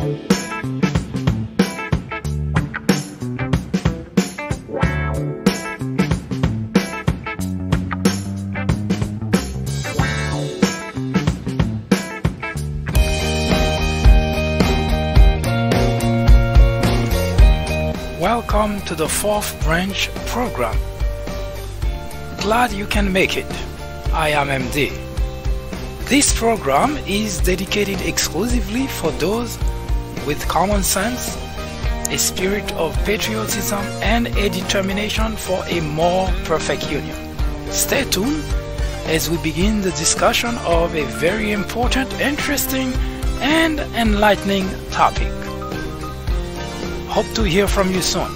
Welcome to the Fourth Branch program. Glad you can make it. I am MD. This program is dedicated exclusively for those with common sense, a spirit of patriotism, and a determination for a more perfect union. Stay tuned as we begin the discussion of a very important, interesting, and enlightening topic. Hope to hear from you soon.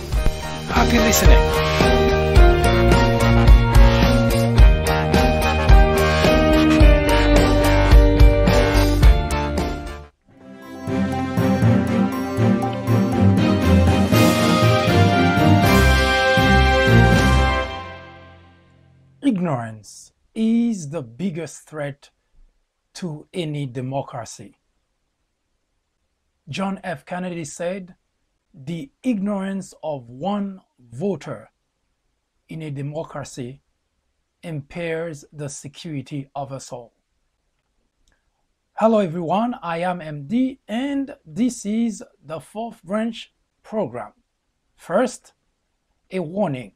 Happy listening. Ignorance is the biggest threat to any democracy. John F. Kennedy said, "The ignorance of one voter in a democracy impairs the security of us all." Hello everyone, I am MD and this is the Fourth Branch program. First, a warning.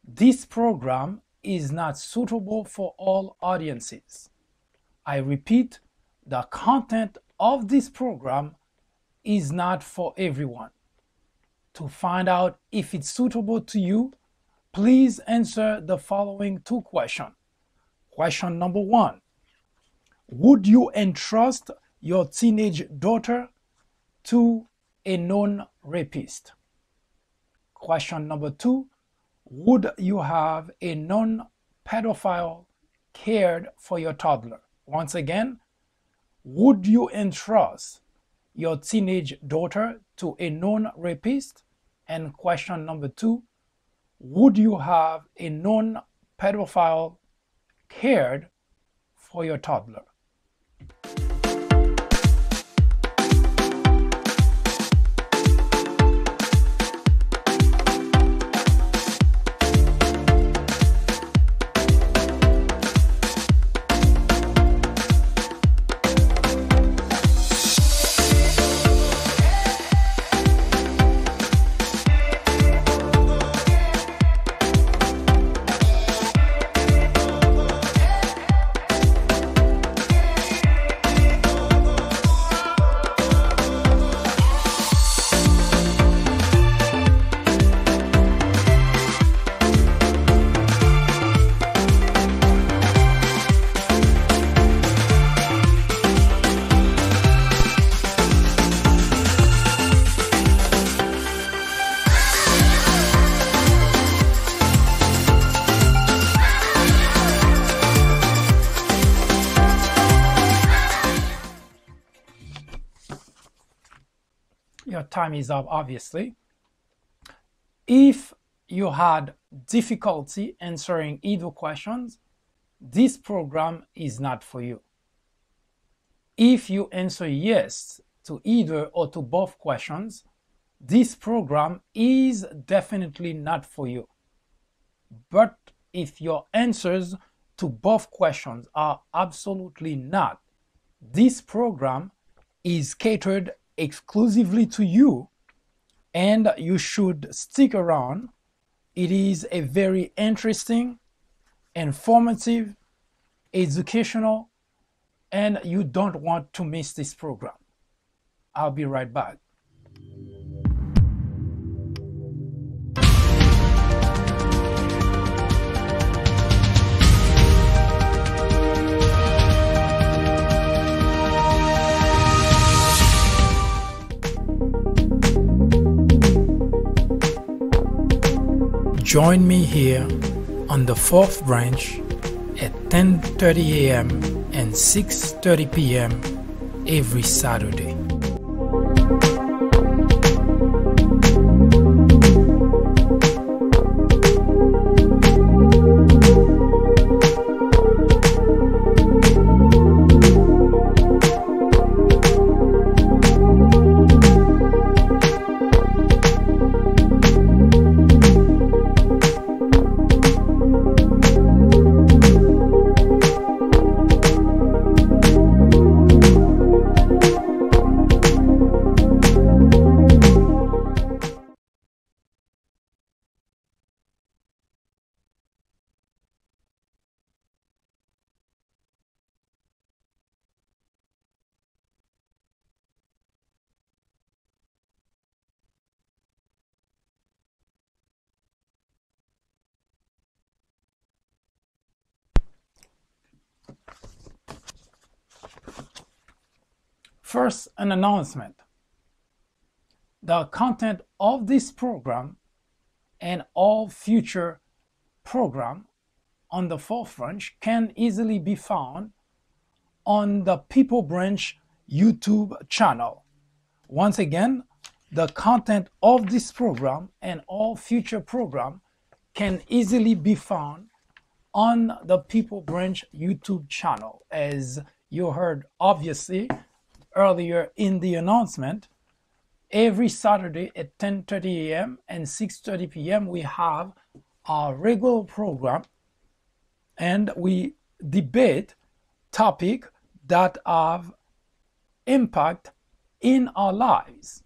This program is not suitable for all audiences. I repeat, the content of this program is not for everyone. To find out if it's suitable to you, please answer the following two questions. Question number one, would you entrust your teenage daughter to a known rapist? Question number two, would you have a known pedophile cared for your toddler? Once again, would you entrust your teenage daughter to a known rapist? And question number two, would you have a known pedophile cared for your toddler? Your time is up, obviously. If you had difficulty answering either questions, this program is not for you. If you answer yes to either or to both questions, this program is definitely not for you. But if your answers to both questions are absolutely not, this program is catered exclusively to you and you should stick around. It is a very interesting, informative, educational, and you don't want to miss this program. I'll be right back. Join me here on the Fourth Branch at 10:30 a.m. and 6:30 p.m. every Saturday. First, an announcement. The content of this program and all future programs on the Fourth Branch can easily be found on the People Branch YouTube channel. Once again, the content of this program and all future programs can easily be found on the People Branch YouTube channel. As you heard obviously earlier in the announcement, every Saturday at 10:30 a.m. and 6:30 p.m. we have our regular program, and we debate topics that have impact in our lives.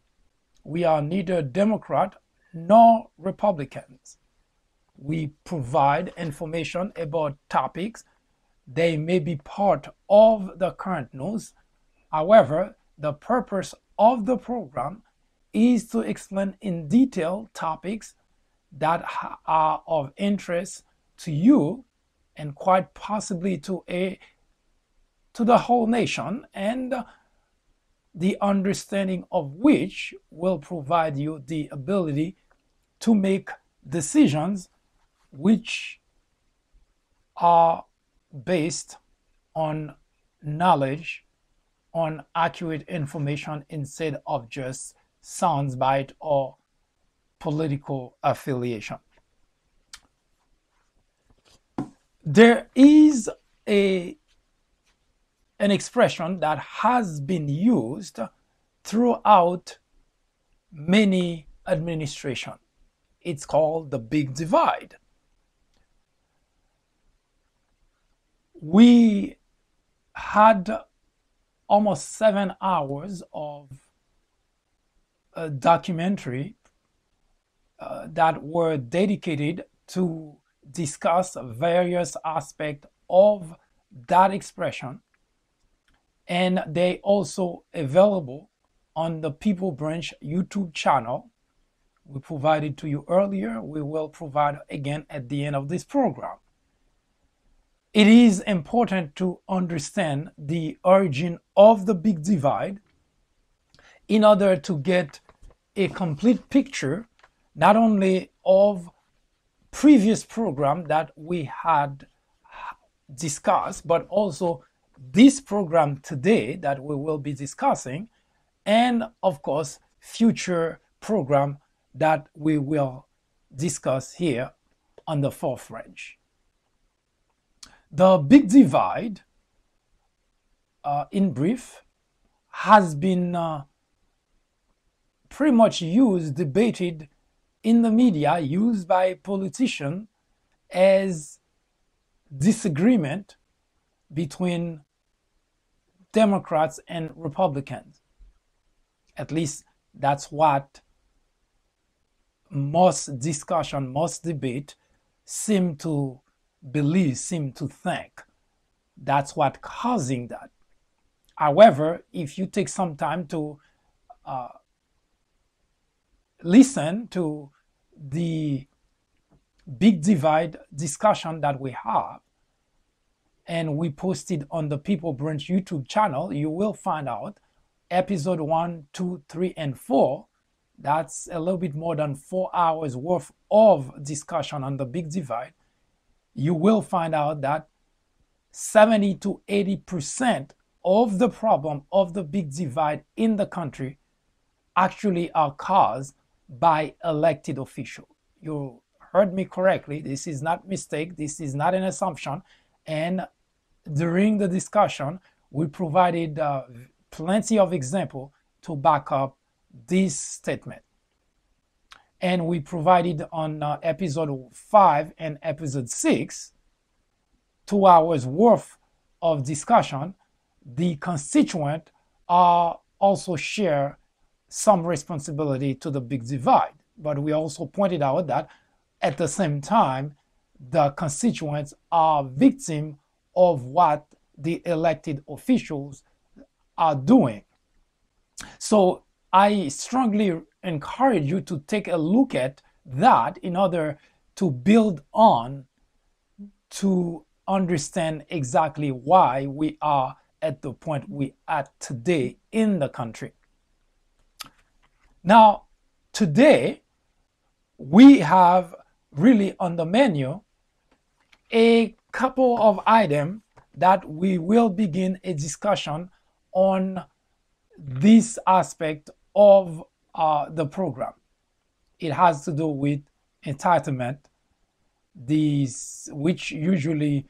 We are neither Democrat nor Republicans. We provide information about topics. They may be part of the current news. However, the purpose of the program is to explain in detail topics that are of interest to you and quite possibly to the whole nation, and the understanding of which will provide you the ability to make decisions which are based on knowledge, on accurate information, instead of just soundbite or political affiliation. There is an expression that has been used throughout many administrations. It's called the big divide. We had almost 7 hours of a documentary that were dedicated to discuss various aspects of that expression, and they also available on the People Branch YouTube channel. We provided to you earlier. We will provide again at the end of this program. It is important to understand the origin of the big divide in order to get a complete picture, not only of previous program that we had discussed, but also this program today that we will be discussing, and of course future program that we will discuss here on the Fourth Branch. The big divide, in brief, has been pretty much used, debated in the media, used by politicians as disagreement between Democrats and Republicans. At least that's what most discussion, most debate seem to believe, seem to think. That's what causing that. However, if you take some time to listen to the big divide discussion that we have, and we posted on the People Branch YouTube channel, you will find out episode 1, 2, 3, and 4. That's a little bit more than 4 hours worth of discussion on the big divide. You will find out that 70 to 80% of the problem of the big divide in the country actually are caused by elected officials. You heard me correctly. This is not mistake. This is not an assumption. And during the discussion, we provided plenty of examples to back up this statement. And we provided on episode 5 and episode 6, 2 hours worth of discussion. The constituents also share some responsibility to the big divide. But we also pointed out that at the same time, the constituents are victims of what the elected officials are doing. So I strongly encourage you to take a look at that in order to build on, to understand exactly why we are at the point we are today in the country. Now, today, we have really on the menu a couple of items that we will begin a discussion on this aspect of the program. It has to do with entitlement, which usually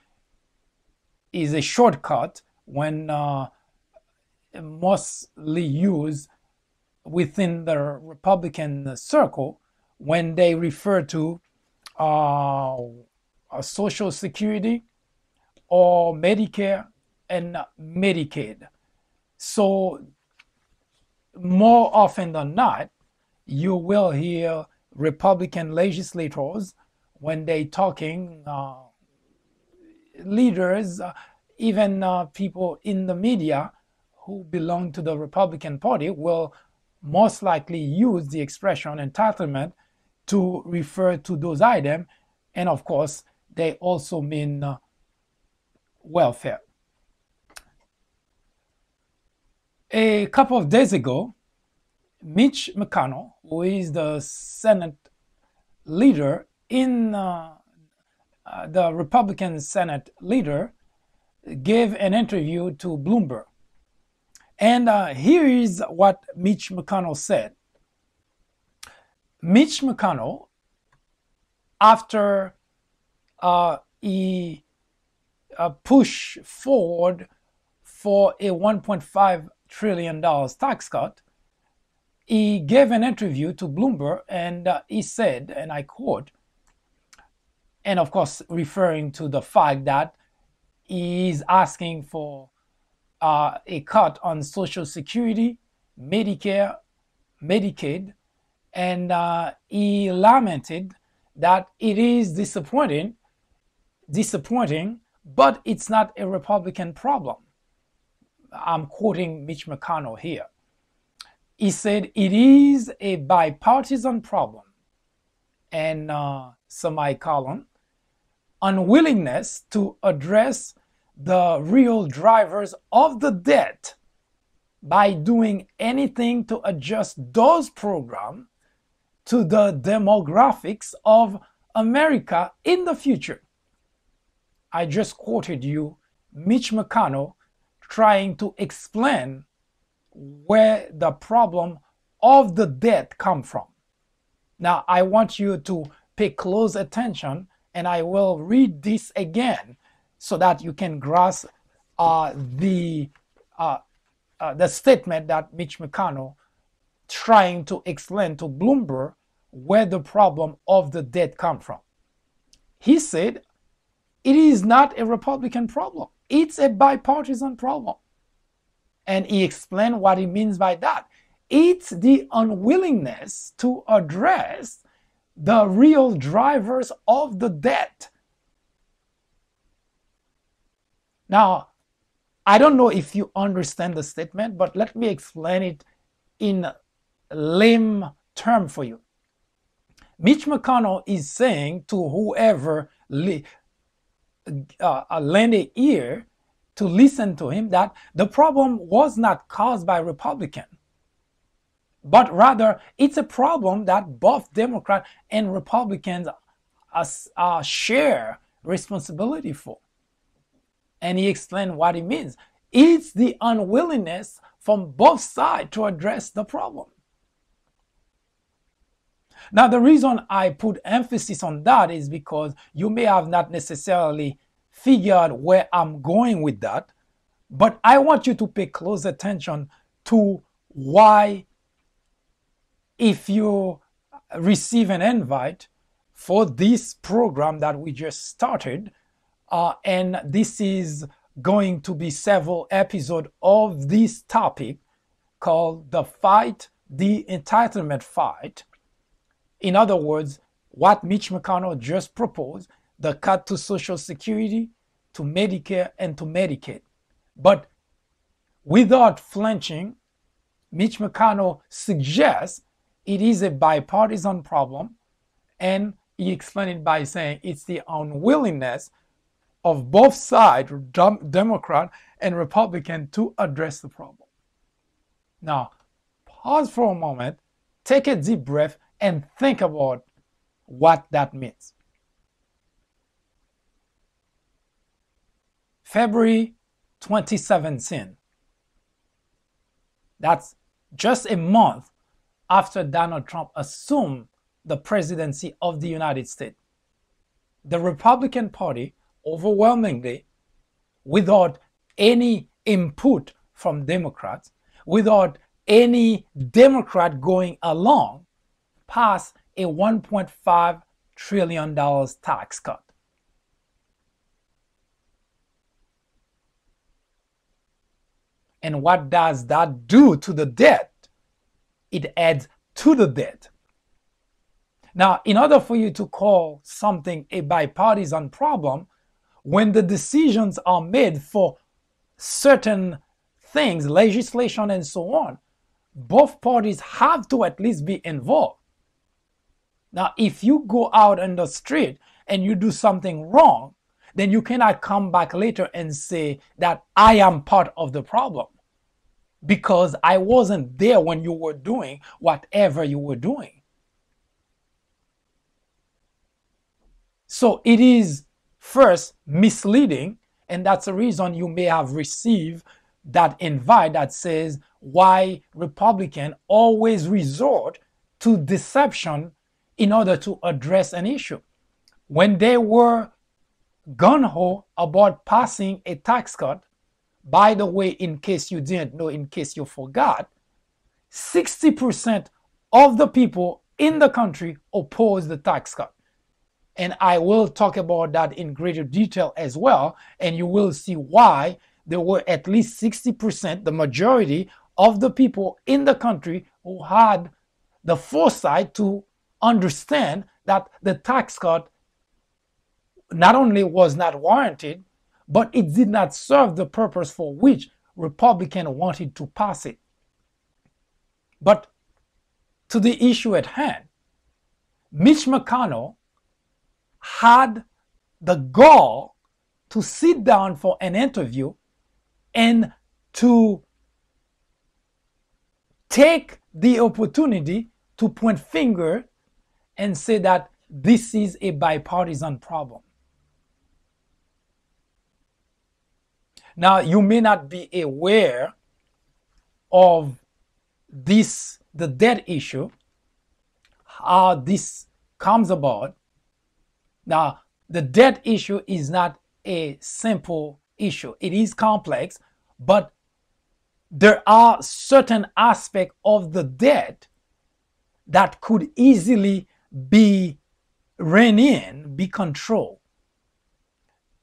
is a shortcut when mostly used within the Republican circle when they refer to Social Security or Medicare and Medicaid. So more often than not, you will hear Republican legislators when they talking, leaders, even people in the media who belong to the Republican Party will most likely use the expression entitlement to refer to those items. And of course, they also mean welfare. A couple of days ago, Mitch McConnell, who is the Senate leader in the Republican Senate leader, gave an interview to Bloomberg. And here is what Mitch McConnell said. Mitch McConnell, after he pushed forward for a $1.5 trillion tax cut, he gave an interview to Bloomberg and he said, and I quote, and of course referring to the fact that he is asking for a cut on Social Security, Medicare, Medicaid, and he lamented that it is disappointing, but it's not a Republican problem. I'm quoting Mitch McConnell here. He said it is a bipartisan problem, and semicolon, unwillingness to address the real drivers of the debt by doing anything to adjust those programs to the demographics of America in the future. I just quoted you Mitch McConnell trying to explain where the problem of the debt come from. Now, I want you to pay close attention, and I will read this again so that you can grasp the statement that Mitch McConnell trying to explain to Bloomberg where the problem of the debt come from. He said, it is not a Republican problem. It's a bipartisan problem. And he explained what he means by that. It's the unwillingness to address the real drivers of the debt. Now, I don't know if you understand the statement, but let me explain it in lame term for you. Mitch McConnell is saying to whoever lend an ear to listen to him that the problem was not caused by Republicans, but rather it's a problem that both Democrats and Republicans share responsibility for. And he explained what it means. It's the unwillingness from both sides to address the problem. Now, the reason I put emphasis on that is because you may have not necessarily figured where I'm going with that, but I want you to pay close attention to why, if you receive an invite for this program that we just started, and this is going to be several episodes of this topic called the entitlement fight. In other words, what Mitch McConnell just proposed, the cut to Social Security, to Medicare, and to Medicaid. But without flinching, Mitch McConnell suggests it is a bipartisan problem, and he explained it by saying it's the unwillingness of both sides, Democrat and Republican, to address the problem. Now, pause for a moment, take a deep breath, and think about what that means. February 2017. That's just a month after Donald Trump assumed the presidency of the United States. The Republican Party overwhelmingly, without any input from Democrats, without any Democrat going along, passed a $1.5 trillion tax cut. And what does that do to the debt? It adds to the debt. Now, in order for you to call something a bipartisan problem, when the decisions are made for certain things, legislation and so on, both parties have to at least be involved. Now, if you go out on the street and you do something wrong, then you cannot come back later and say that I am part of the problem, because I wasn't there when you were doing whatever you were doing. So it is first misleading, and that's the reason you may have received that invite that says why Republicans always resort to deception in order to address an issue. When they were gung-ho about passing a tax cut, by the way, in case you didn't know, in case you forgot, 60% of the people in the country opposed the tax cut. And I will talk about that in greater detail as well, and you will see why there were at least 60%, the majority of the people in the country, who had the foresight to understand that the tax cut not only was not warranted, but it did not serve the purpose for which Republicans wanted to pass it. But to the issue at hand, Mitch McConnell had the gall to sit down for an interview and to take the opportunity to point finger and say that this is a bipartisan problem. Now, you may not be aware of this, the debt issue, how this comes about. Now, the debt issue is not a simple issue. It is complex, but there are certain aspects of the debt that could easily be reined in, be controlled.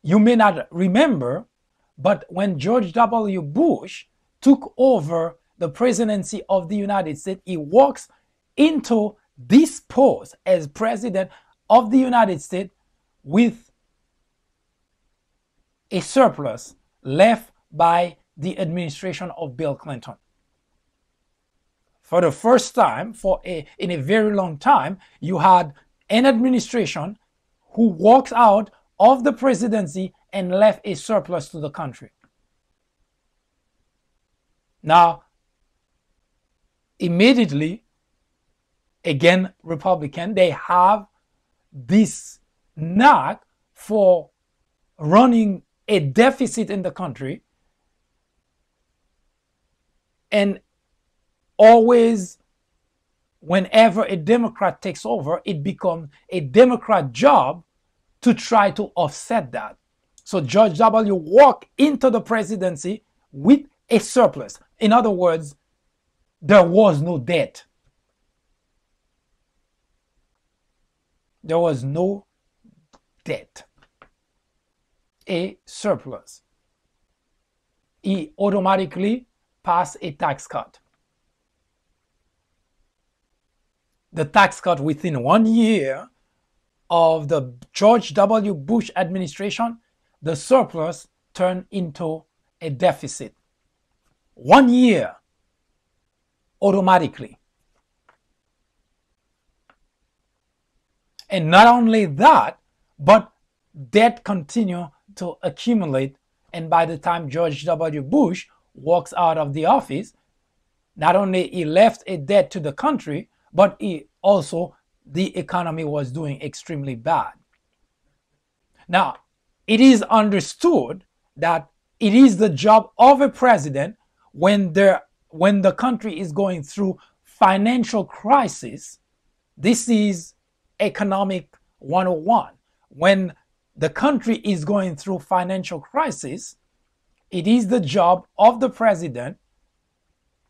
You may not remember, but when George W. Bush took over the presidency of the United States, he walks into this post as president of the United States with a surplus left by the administration of Bill Clinton. For the first time in a very long time, you had an administration who walks out of the presidency and left a surplus to the country. Now, immediately, again, Republican, they have this knack for running a deficit in the country, and always, whenever a Democrat takes over, it becomes a Democrat job to try to offset that. So George W. walked into the presidency with a surplus. In other words, there was no debt. There was no debt. A surplus. He automatically passed a tax cut. The tax cut within 1 year of the George W. Bush administration, the surplus turned into a deficit. 1 year, automatically. And not only that, but debt continued to accumulate. And by the time George W. Bush walks out of the office, not only he left a debt to the country, but the economy was doing extremely bad. Now, it is understood that it is the job of a president when the country is going through financial crisis. This is economic 101. When the country is going through financial crisis, it is the job of the president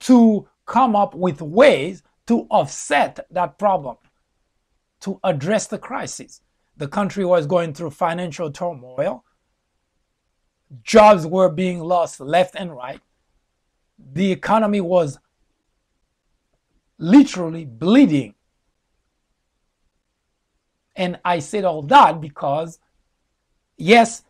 to come up with ways to offset that problem, to address the crisis. The country was going through financial turmoil. Jobs were being lost left and right. The economy was literally bleeding. And I said all that because, yes,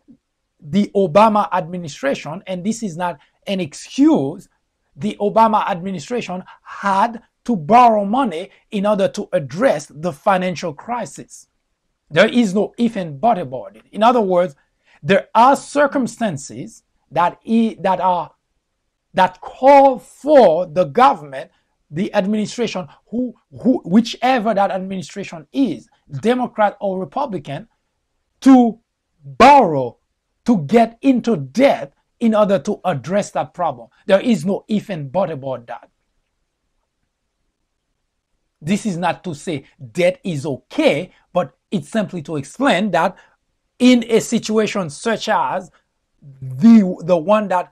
the Obama administration, and this is not an excuse, the Obama administration had to borrow money in order to address the financial crisis. There is no if and but about it. In other words, there are circumstances that call for the government, the administration, whichever that administration is, Democrat or Republican, to borrow, to get into debt in order to address that problem. There is no if and but about that. This is not to say debt is okay, but it's simply to explain that in a situation such as the one that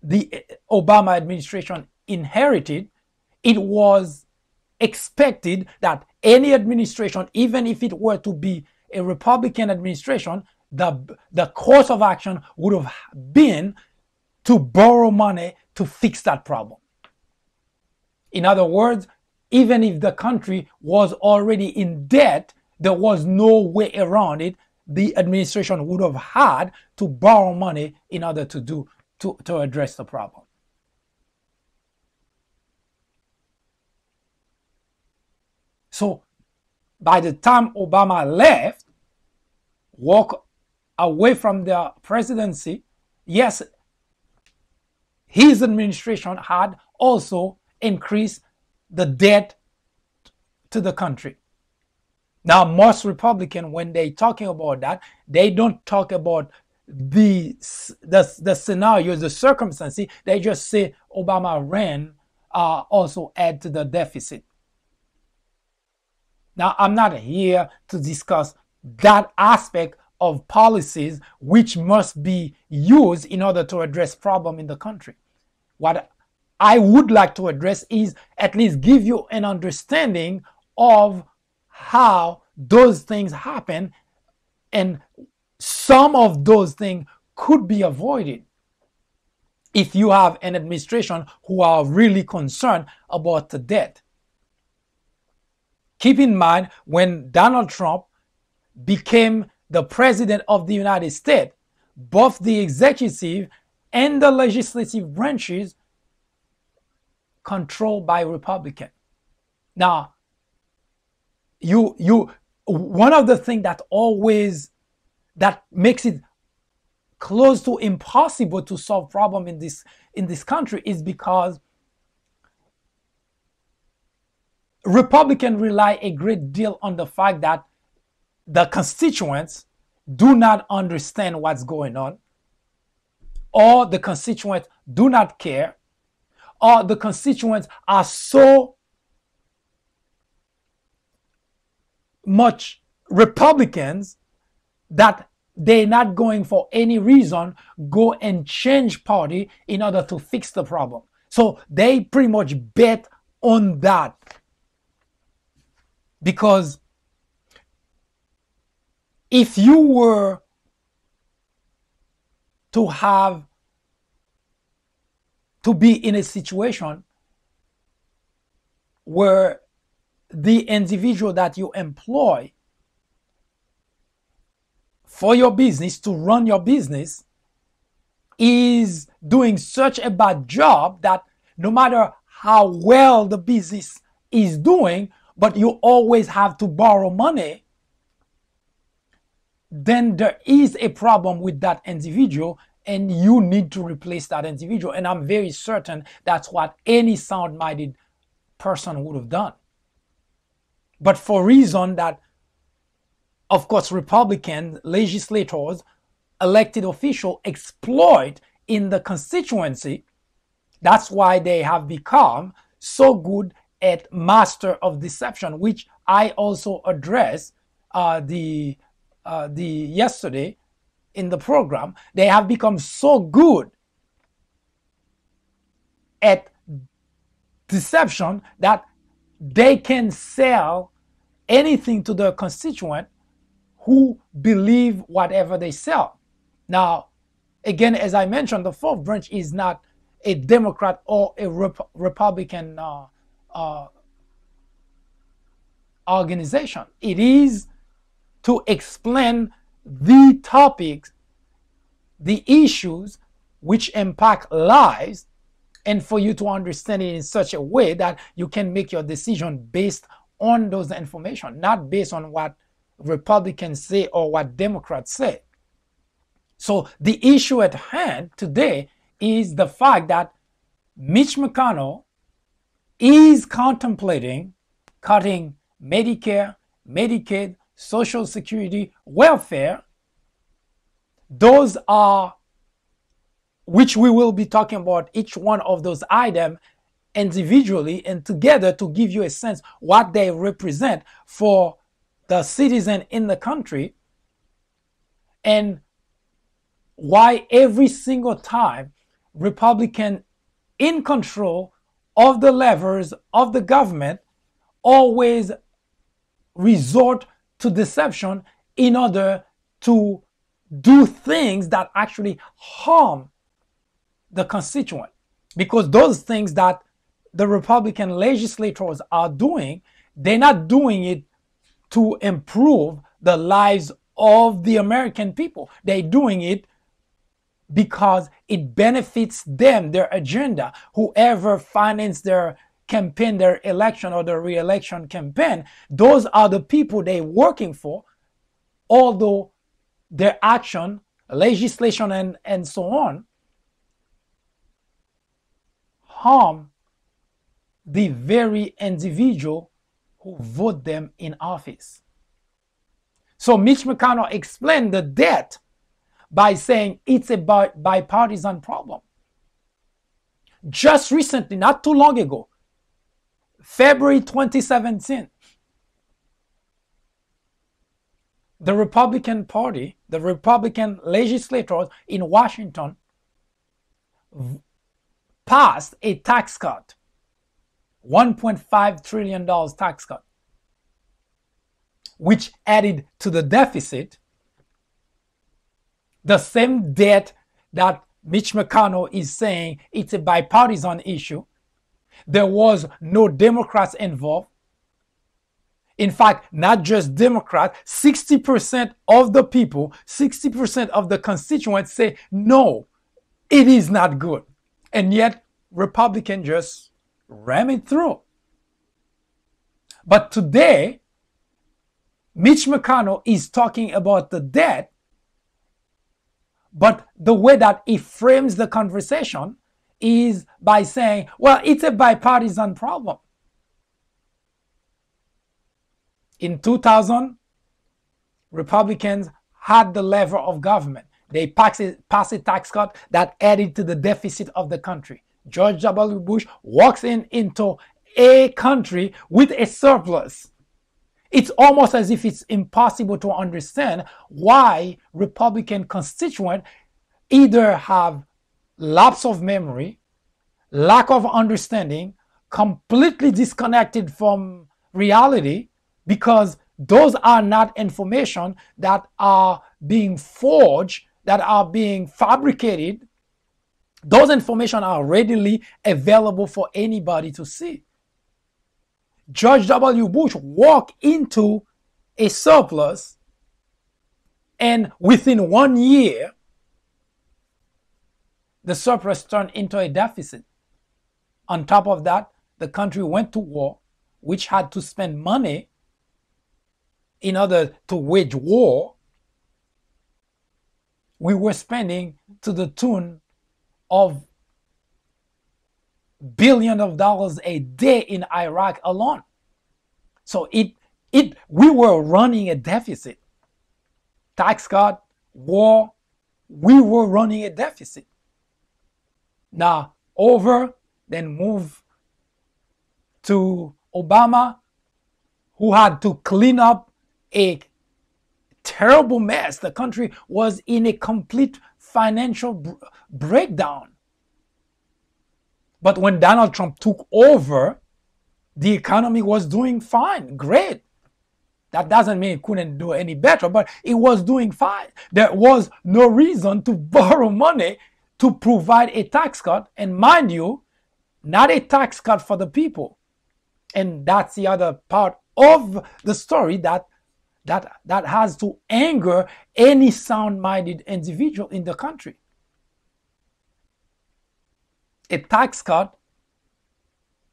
the Obama administration inherited, it was expected that any administration, even if it were to be a Republican administration, the course of action would have been to borrow money to fix that problem. In other words, even if the country was already in debt, there was no way around it. The administration would have had to borrow money in order to address the problem. So by the time Obama left, walked away from the presidency, yes, his administration had also increased the debt to the country. Now, most Republicans, when they talking about that, they don't talk about the scenarios, the circumstances. They just say Obama ran also add to the deficit. Now, I'm not here to discuss that aspect of policies which must be used in order to address problem in the country. What I would like to address is at least give you an understanding of how those things happen, and some of those things could be avoided if you have an administration who are really concerned about the debt. Keep in mind, when Donald Trump became the president of the United States, both the executive and the legislative branches controlled by Republicans. Now, one of the things that makes it close to impossible to solve problem in this country is because Republicans rely a great deal on the fact that the constituents do not understand what's going on, or the constituents do not care, or the constituents are so much Republicans that they're not going for any reason go and change party in order to fix the problem. So they pretty much bet on that, because if you were to be in a situation where the individual that you employ for your business to run your business is doing such a bad job that no matter how well the business is doing, but you always have to borrow money, then there is a problem with that individual and you need to replace that individual. And I'm very certain that's what any sound-minded person would have done. But for reason that, of course, Republican legislators, elected officials exploit in the constituency, that's why they have become so good at master of deception, which I also addressed yesterday in the program. They have become so good at deception that they can sell anything to their constituent who believe whatever they sell. Now, again, as I mentioned, the fourth branch is not a Democrat or a Republican organization. It is to explain the topics, the issues which impact lives, and for you to understand it in such a way that you can make your decision based on those information, not based on what Republicans say or what Democrats say. So the issue at hand today is the fact that Mitch McConnell is contemplating cutting Medicare, Medicaid, Social Security, welfare. Those are, which we will be talking about each one of those items individually and together to give you a sense what they represent for the citizen in the country, and why every single time Republican in control of the levers of the government always resort to deception in order to do things that actually harm the constituent. Because those things that the Republican legislators are doing, they're not doing it to improve the lives of the American people. They're doing it because it benefits them, their agenda. Whoever finances their campaign, their election or their re-election campaign, those are the people they're working for, although their action, legislation, and so on, harm the very individual who vote them in office. So Mitch McConnell explained the debt by saying it's a bipartisan problem. Just recently, not too long ago, February 2017, the Republican Party, the Republican legislators in Washington passed a tax cut, $1.5 trillion tax cut, which added to the deficit the same debt that Mitch McConnell is saying it's a bipartisan issue. There was no Democrats involved. In fact, not just Democrats, 60% of the people, 60% of the constituents say, no, it is not good. And yet, Republicans just ram it through. But today, Mitch McConnell is talking about the debt, but the way that he frames the conversation is by saying, well, it's a bipartisan problem. In 2000, Republicans had the lever of government. They passed a tax cut that added to the deficit of the country. George W. Bush walks into a country with a surplus. It's almost as if it's impossible to understand why Republican constituents either have lapse of memory, lack of understanding, completely disconnected from reality, because those are not information that are being forged, that are being fabricated. Those information are readily available for anybody to see. George W. Bush walked into a surplus, and within 1 year, the surplus turned into a deficit. On top of that, the country went to war, which had to spend money in order to wage war. we were spending to the tune of billions of dollars a day in Iraq alone. So we were running a deficit. Tax cut, war, we were running a deficit. Now, then move to Obama, who had to clean up a terrible mess. The country was in a complete financial breakdown. But when Donald Trump took over, the economy was doing fine, great. That doesn't mean it couldn't do any better, but it was doing fine. There was no reason to borrow money to provide a tax cut. And mind you, not a tax cut for the people. And that's the other part of the story that has to anger any sound-minded individual in the country. A tax cut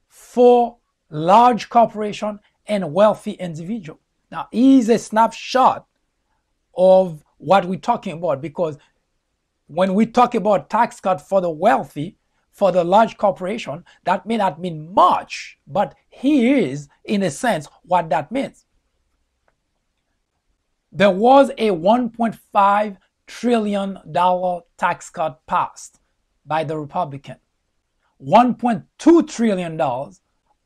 for large corporation and wealthy individual. Now, here's a snapshot of what we're talking about, because when we talk about tax cut for the wealthy, for the large corporation, that may not mean much, but here is, in a sense, what that means. There was a $1.5 trillion tax cut passed by the Republican. $1.2 trillion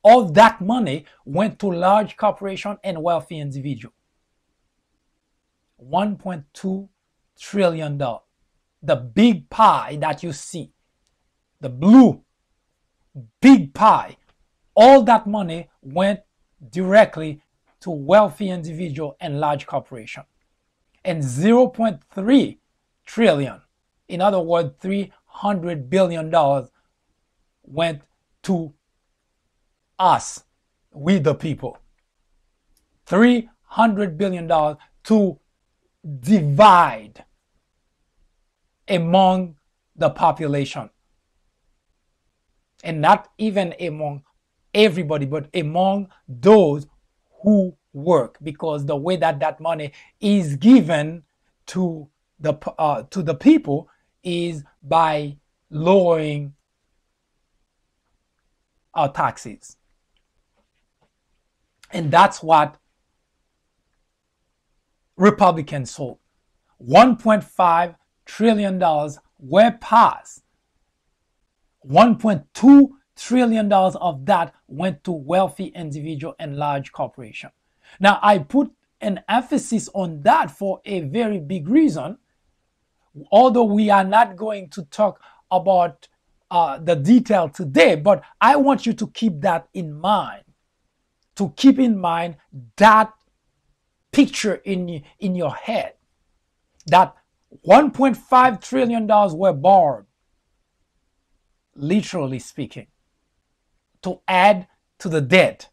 of that money went to large corporation and wealthy individual. $1.2 trillion. The big pie that you see, the blue big pie, all that money went directly to wealthy individual and large corporation. And 0.3 trillion, in other words, $300 billion went to us, we the people. $300 billion to divide among the population. And not even among everybody, but among those who work, because the way that money is given to the people is by lowering our taxes. And that's what Republicans sold. $1.5 trillion were passed. $1.2 trillion of that went to wealthy individual and large corporation. Now, I put an emphasis on that for a very big reason. Although we are not going to talk about the detail today, but I want you to keep that in mind. To keep in mind that picture in your head. That $1.5 trillion were borrowed, literally speaking, to add to the debt.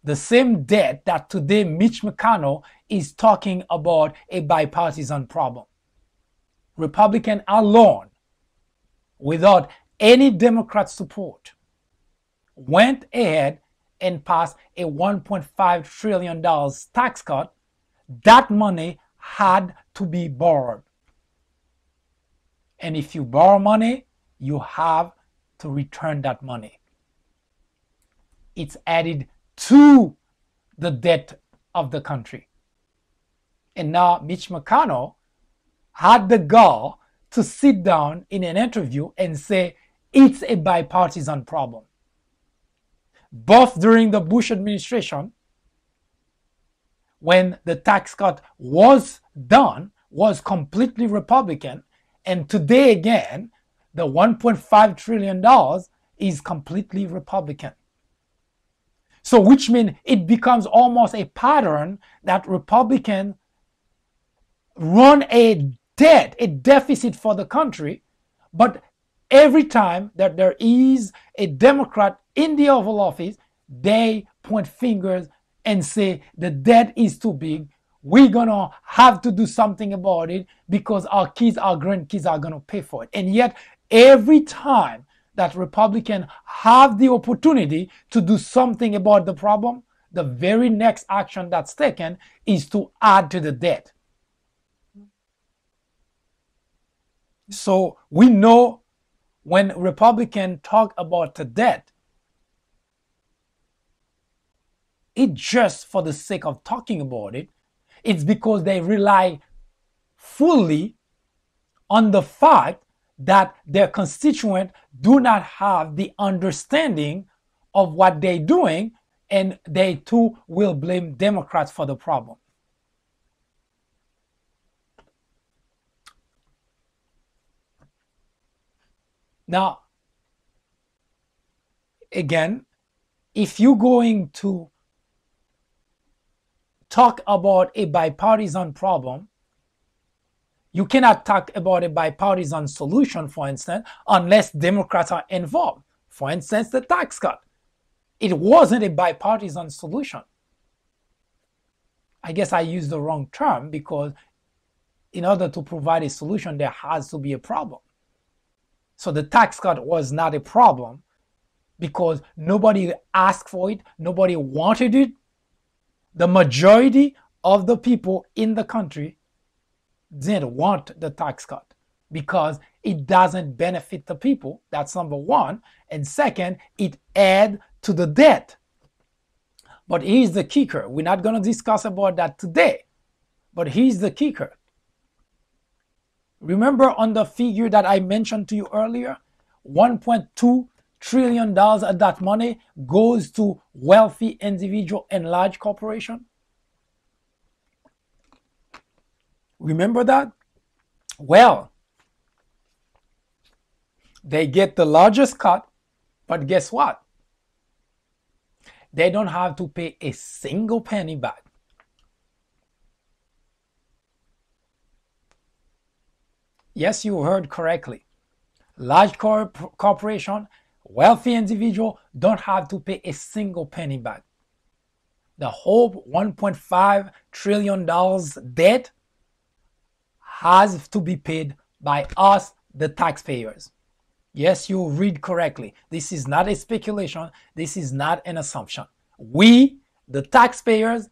The same debt that today Mitch McConnell is talking about a bipartisan problem. Republican alone, without any Democrat support, went ahead and passed a $1.5 trillion tax cut. That money had to be borrowed. And if you borrow money, you have to return that money. It's added to the debt of the country. And now Mitch McConnell had the gall to sit down in an interview and say it's a bipartisan problem. Both during the Bush administration, when the tax cut was done, was completely Republican, and today again, the $1.5 trillion is completely Republican. So which means it becomes almost a pattern that Republicans run a deficit for the country, but every time that there is a Democrat in the Oval Office, they point fingers and say the debt is too big. We're going to have to do something about it because our kids, our grandkids are going to pay for it. And yet, every time that Republicans have the opportunity to do something about the problem, the very next action that's taken is to add to the debt. So we know when Republicans talk about the debt, it's just for the sake of talking about it. It's because they rely fully on the fact that their constituents do not have the understanding of what they're doing, and they too will blame Democrats for the problem. Now, again, if you're going to talk about a bipartisan problem, you cannot talk about a bipartisan solution, for instance, unless Democrats are involved. For instance, the tax cut. It wasn't a bipartisan solution. I guess I used the wrong term, because in order to provide a solution, there has to be a problem. So the tax cut was not a problem because nobody asked for it, nobody wanted it. The majority of the people in the country didn't want the tax cut because it doesn't benefit the people. That's number one. And second, it adds to the debt. But here's the kicker. We're not going to discuss about that today. But here's the kicker. Remember on the figure that I mentioned to you earlier, $1.2 trillion of that money goes to wealthy individual and large corporation? Remember that? Well, they get the largest cut, but guess what? They don't have to pay a single penny back. Yes, you heard correctly. Large corporation, wealthy individual don't have to pay a single penny back. The whole $1.5 trillion debt has to be paid by us, the taxpayers. Yes, you read correctly. This is not a speculation. This is not an assumption. We, the taxpayers,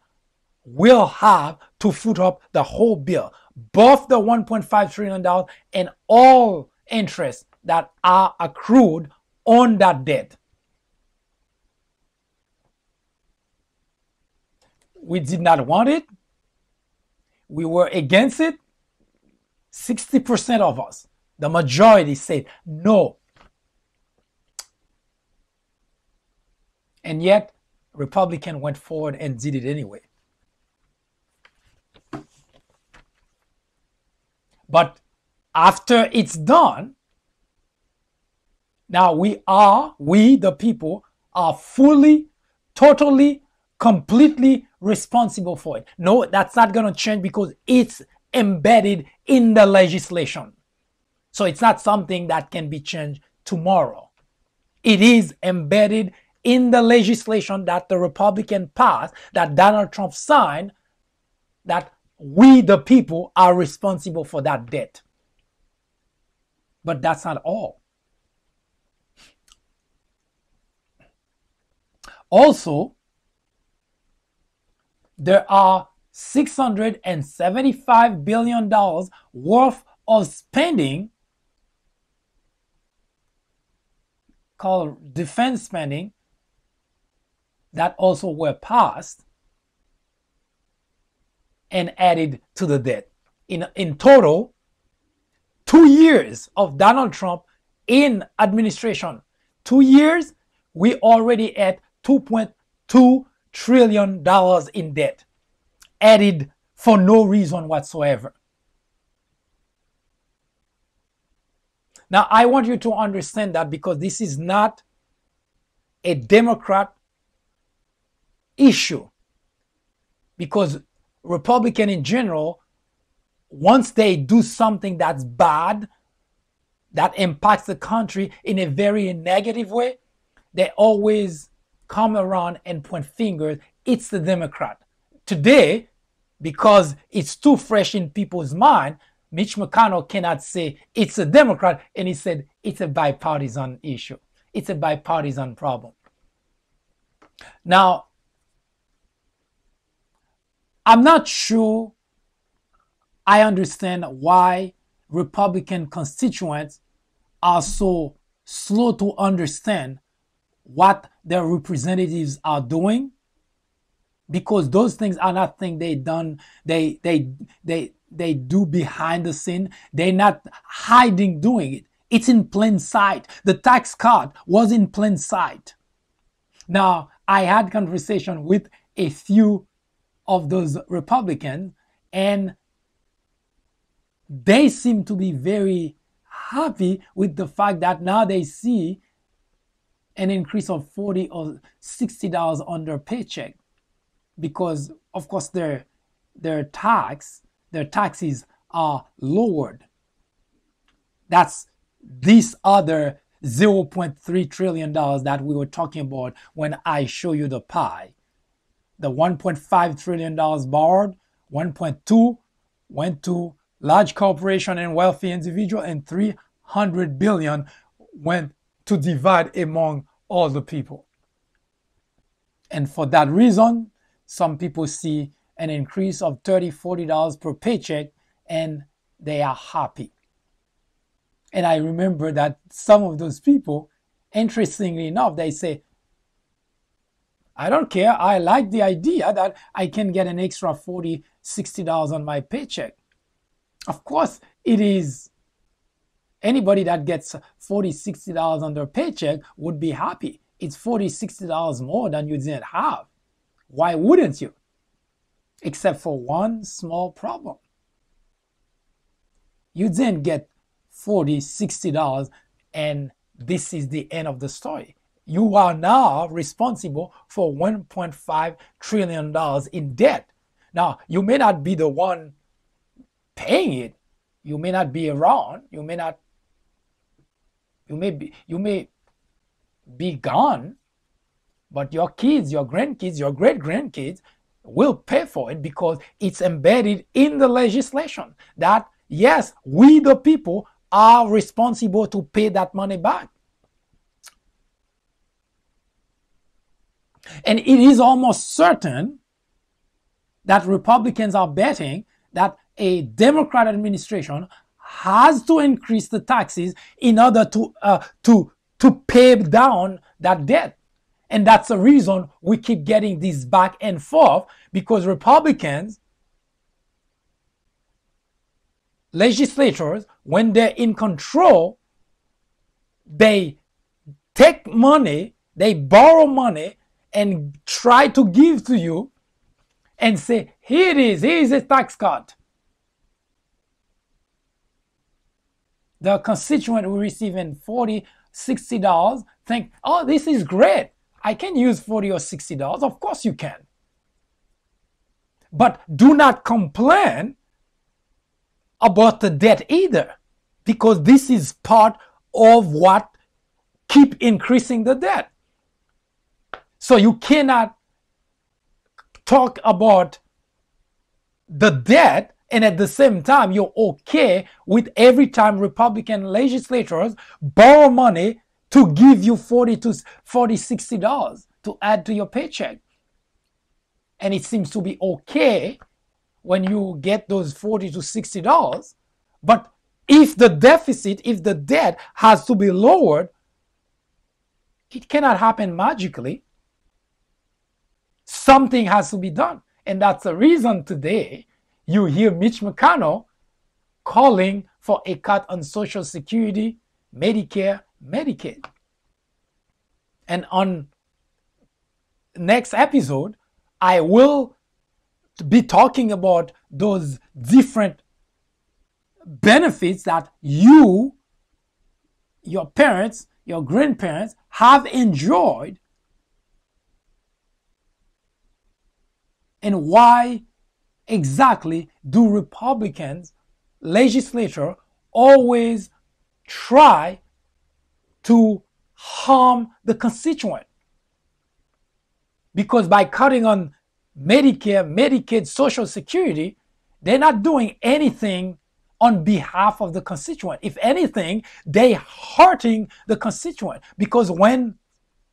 will have to foot up the whole bill, both the $1.5 trillion and all interest that are accrued on that debt. We did not want it. We were against it. 60% of us, the majority, said no. And yet, Republicans went forward and did it anyway. But after it's done, now we, the people, are fully, totally, completely responsible for it. No, that's not going to change because it's embedded in the legislation. So it's not something that can be changed tomorrow. It is embedded in the legislation that the Republican passed, that Donald Trump signed, that we, the people, are responsible for that debt. But that's not all. Also, there are $675 billion worth of spending called defense spending that also were passed and added to the debt. In total, 2 years of Donald Trump in administration, 2 years, we already at $2.2 trillion in debt, added for no reason whatsoever. Now, I want you to understand that, because this is not a Democrat issue. Because Republicans in general, once they do something that's bad, that impacts the country in a very negative way, they always come around and point fingers. It's the Democrat. Today, because it's too fresh in people's mind, Mitch McConnell cannot say it's a Democrat, and he said it's a bipartisan issue. It's a bipartisan problem. Now, I'm not sure I understand why Republican constituents are so slow to understand what their representatives are doing, because those things are not things they do behind the scene. They're not hiding doing it. It's in plain sight. The tax cut was in plain sight. Now, I had conversation with a few of those Republicans, and they seem to be very happy with the fact that now they see an increase of $40 or $60 on their paycheck, because of course their taxes are lowered. That's this other $0.3 trillion that we were talking about when I show you the pie. The $1.5 trillion borrowed, 1.2 went to large corporation and wealthy individual, and 300 billion went to divide among all the people. And for that reason, some people see an increase of $30, $40 per paycheck, and they are happy. And I remember that some of those people, interestingly enough, they say, I don't care. I like the idea that I can get an extra $40, $60 on my paycheck. Of course, it is anybody that gets $40, $60 on their paycheck would be happy. It's $40, $60 more than you didn't have. Why wouldn't you? Except for one small problem. You didn't get $40, $60 and this is the end of the story. You are now responsible for $1.5 trillion in debt. Now, you may not be the one paying it. You may not be around. You may be gone, but your kids, your grandkids, your great-grandkids will pay for it, because it's embedded in the legislation that, yes, we the people are responsible to pay that money back. And it is almost certain that Republicans are betting that a Democrat administration has to increase the taxes in order to pay down that debt. And that's the reason we keep getting this back and forth, because Republicans, legislators, when they're in control, they take money, they borrow money, and try to give to you and say, here it is, here is a tax cut. The constituent who receiving $40, $60 think, oh, this is great. I can use $40 or $60. Of course you can. But do not complain about the debt either, because this is part of what keep increasing the debt. So you cannot talk about the debt and at the same time you're okay with every time Republican legislators borrow money to give you $40, $60 to add to your paycheck. And it seems to be okay when you get those $40 to $60. But if the deficit, if the debt has to be lowered, it cannot happen magically. Something has to be done. And that's the reason today you hear Mitch McConnell calling for a cut on Social Security, Medicare, Medicaid. And on next episode, I will be talking about those different benefits that you, your parents, your grandparents have enjoyed, and why exactly do Republicans, legislators, always try to harm the constituent? Because by cutting on Medicare, Medicaid, Social Security, they're not doing anything on behalf of the constituent. If anything, they're hurting the constituent. Because when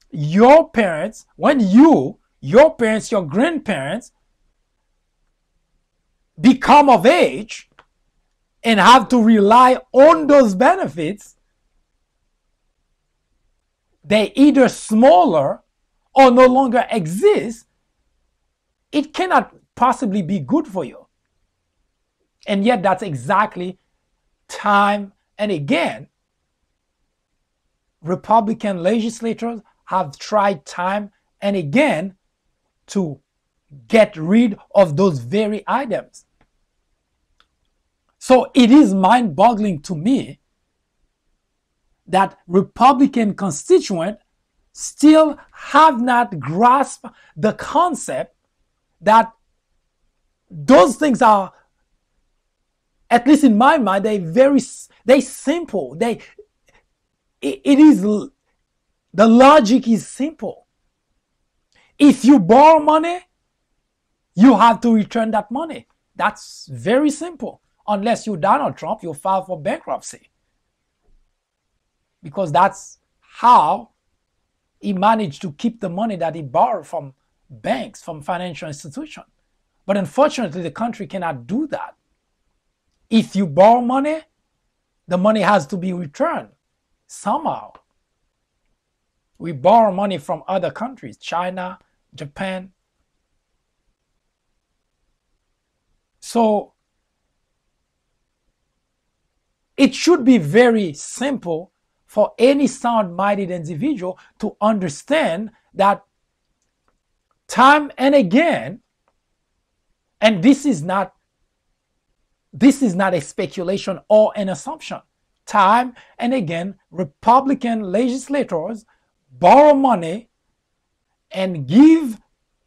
your parents, your parents, your grandparents become of age, and have to rely on those benefits, they either smaller or no longer exist, it cannot possibly be good for you. And yet that's exactly time and again Republican legislators have tried time and again to get rid of those very items. So it is mind-boggling to me that Republican constituents still have not grasped the concept that those things are, at least in my mind, they simple. The logic is simple. If you borrow money, you have to return that money. That's very simple. Unless you're Donald Trump, you file for bankruptcy. Because that's how he managed to keep the money that he borrowed from banks, from financial institutions. But unfortunately, the country cannot do that. If you borrow money, the money has to be returned somehow. We borrow money from other countries, China, Japan. So it should be very simple for any sound-minded individual to understand that time and again, and this is not a speculation or an assumption. Time and again, Republican legislators borrow money and give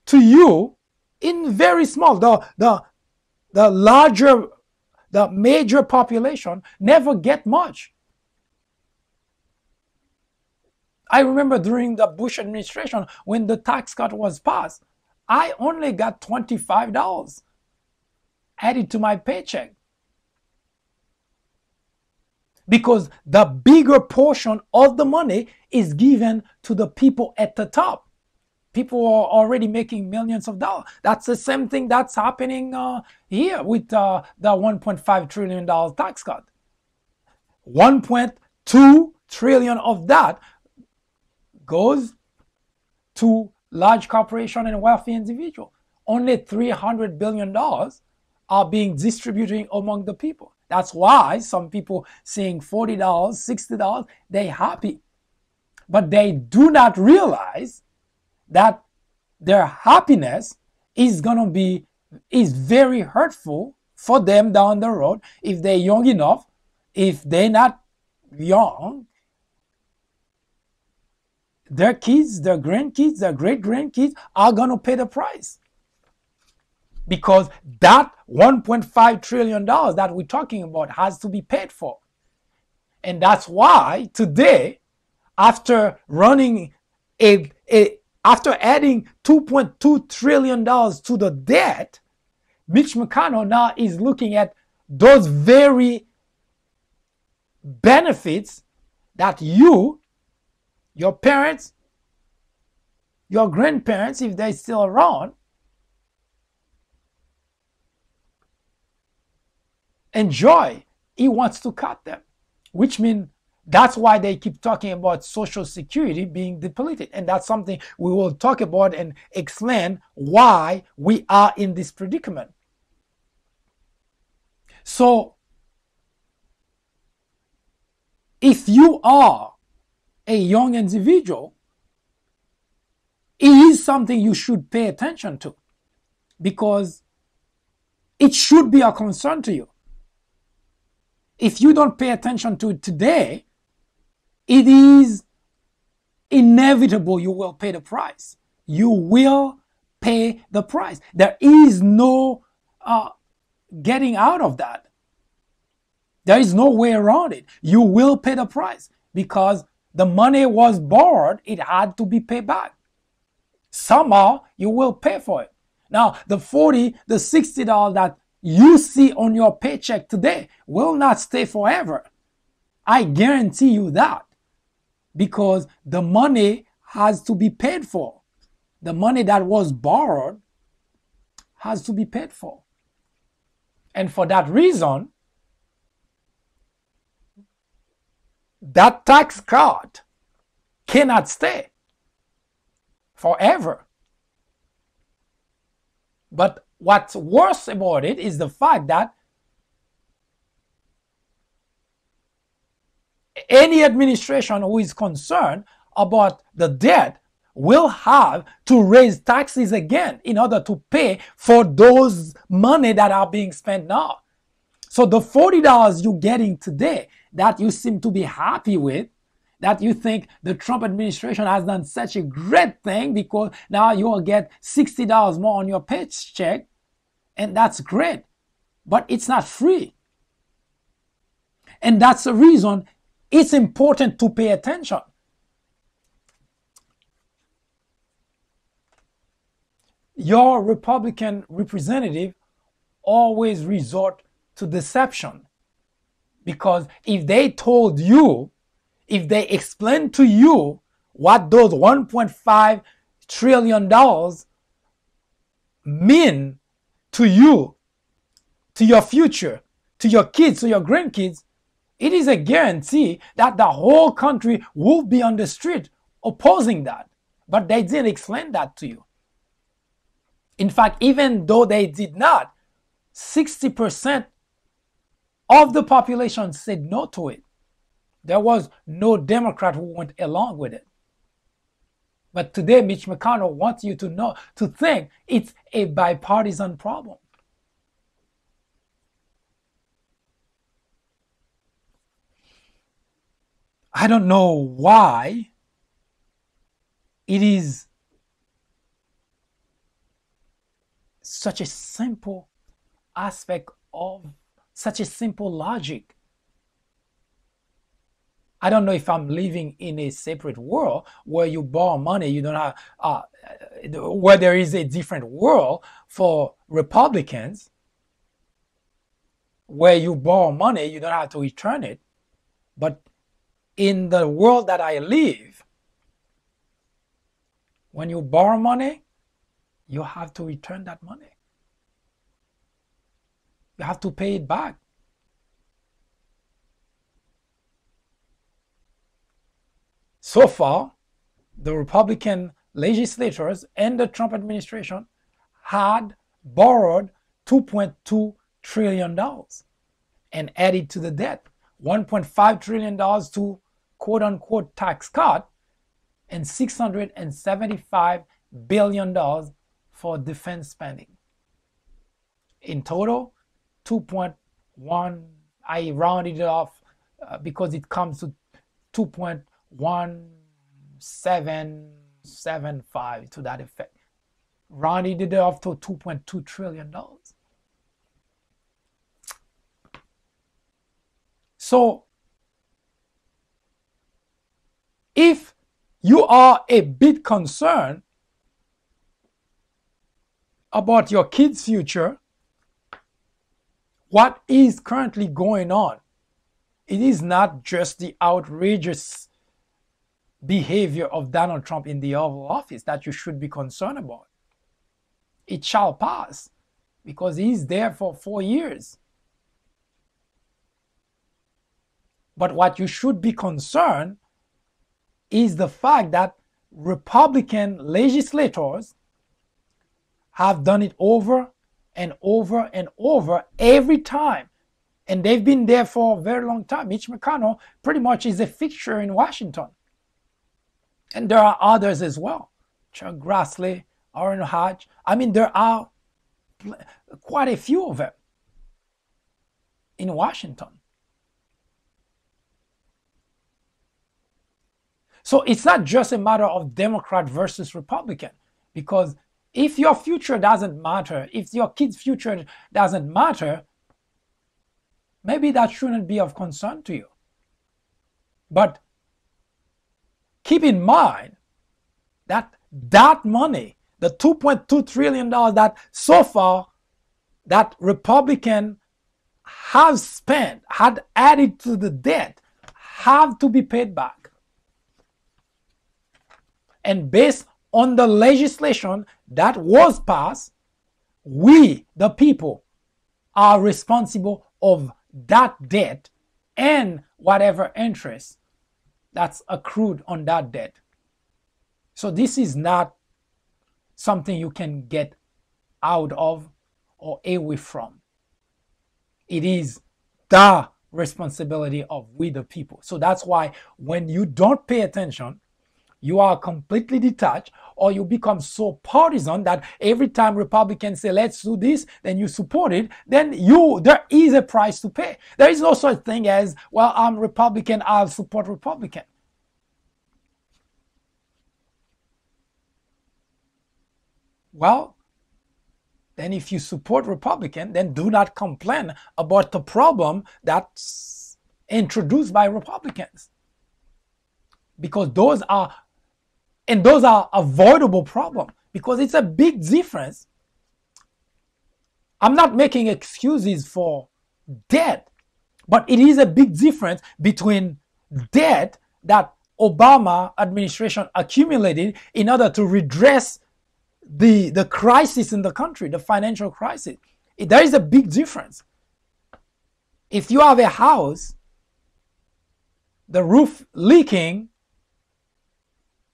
to you in very small. The larger, the major population never get much. I remember during the Bush administration when the tax cut was passed, I only got $25 added to my paycheck. Because the bigger portion of the money is given to the people at the top. People are already making millions of dollars. That's the same thing that's happening here with the $1.5 trillion tax cut. $1.2 trillion of that goes to large corporations and wealthy individuals. Only $300 billion are being distributed among the people. That's why some people saying $40, $60, they're happy. But they do not realize that their happiness is very hurtful for them down the road if they're young enough. If they're not young, their kids, their grandkids, their great-grandkids are going to pay the price. Because that $1.5 trillion that we're talking about has to be paid for. And that's why today, after adding $2.2 trillion to the debt, Mitch McConnell now is looking at those very benefits that your parents, your grandparents, if they're still around, enjoy. He wants to cut them, which means that's why they keep talking about Social Security being depleted. And that's something we will talk about and explain why we are in this predicament. So, if you are a young individual, it is something you should pay attention to because it should be a concern to you. If you don't pay attention to it today, it is inevitable you will pay the price. You will pay the price. There is no getting out of that. There is no way around it. You will pay the price because the money was borrowed. It had to be paid back. Somehow you will pay for it. Now, the $40, the $60 that you see on your paycheck today will not stay forever. I guarantee you that. Because the money has to be paid for. The money that was borrowed has to be paid for. And for that reason, that tax cut cannot stay forever. But what's worse about it is the fact that any administration who is concerned about the debt will have to raise taxes again in order to pay for those money that are being spent now. So the $40 you're getting today that you seem to be happy with, that you think the Trump administration has done such a great thing because now you'll get $60 more on your paycheck, and that's great, but it's not free. And that's the reason it's important to pay attention. Your Republican representative always resort to deception, because if they told you, if they explained to you what those $1.5 trillion mean to you, to your future, to your kids, to your grandkids, it is a guarantee that the whole country will be on the street opposing that. But they didn't explain that to you. In fact, even though they did not, 60% of the population said no to it. There was no Democrat who went along with it. But today, Mitch McConnell wants you to know, to think it's a bipartisan problem. I don't know why it is such a simple aspect of such a simple logic. I don't know if I'm living in a separate world where you borrow money, you don't have, where there is a different world for Republicans, where you borrow money, you don't have to return it. But in the world that I live, when you borrow money, you have to return that money. You have to pay it back. So far, the Republican legislators and the Trump administration had borrowed $2.2 trillion and added to the debt. $1.5 trillion to quote-unquote tax cut and $675 billion for defense spending. In total, 2.1, I rounded it off because it comes to 2.1775 to that effect. Rounded it off to $2.2 trillion. So, if you are a bit concerned about your kids' future, what is currently going on, it is not just the outrageous behavior of Donald Trump in the Oval Office that you should be concerned about. It shall pass because he's there for 4 years. But what you should be concerned is the fact that Republican legislators have done it over and over and over every time. And they've been there for a very long time. Mitch McConnell pretty much is a fixture in Washington. And there are others as well. Chuck Grassley, Orrin Hatch. I mean, there are quite a few of them in Washington. So it's not just a matter of Democrat versus Republican, because if your future doesn't matter, if your kids' future doesn't matter, maybe that shouldn't be of concern to you. But keep in mind that that money, the $2.2 trillion that so far that Republican have spent, had added to the debt, have to be paid back. And based on the legislation that was passed, we, the people, are responsible of that debt and whatever interest that's accrued on that debt. So this is not something you can get out of or away from. It is the responsibility of we the people. So that's why when you don't pay attention, you are completely detached, or you become so partisan that every time Republicans say, let's do this, then you support it, then there is a price to pay. There is no such thing as, well, I'm Republican, I'll support Republican. Well, then if you support Republican, then do not complain about the problem that's introduced by Republicans. Because those are avoidable problems, because it's a big difference. I'm not making excuses for debt, but it is a big difference between debt that Obama administration accumulated in order to redress the crisis in the country, the financial crisis. There is a big difference. If you have a house, the roof leaking,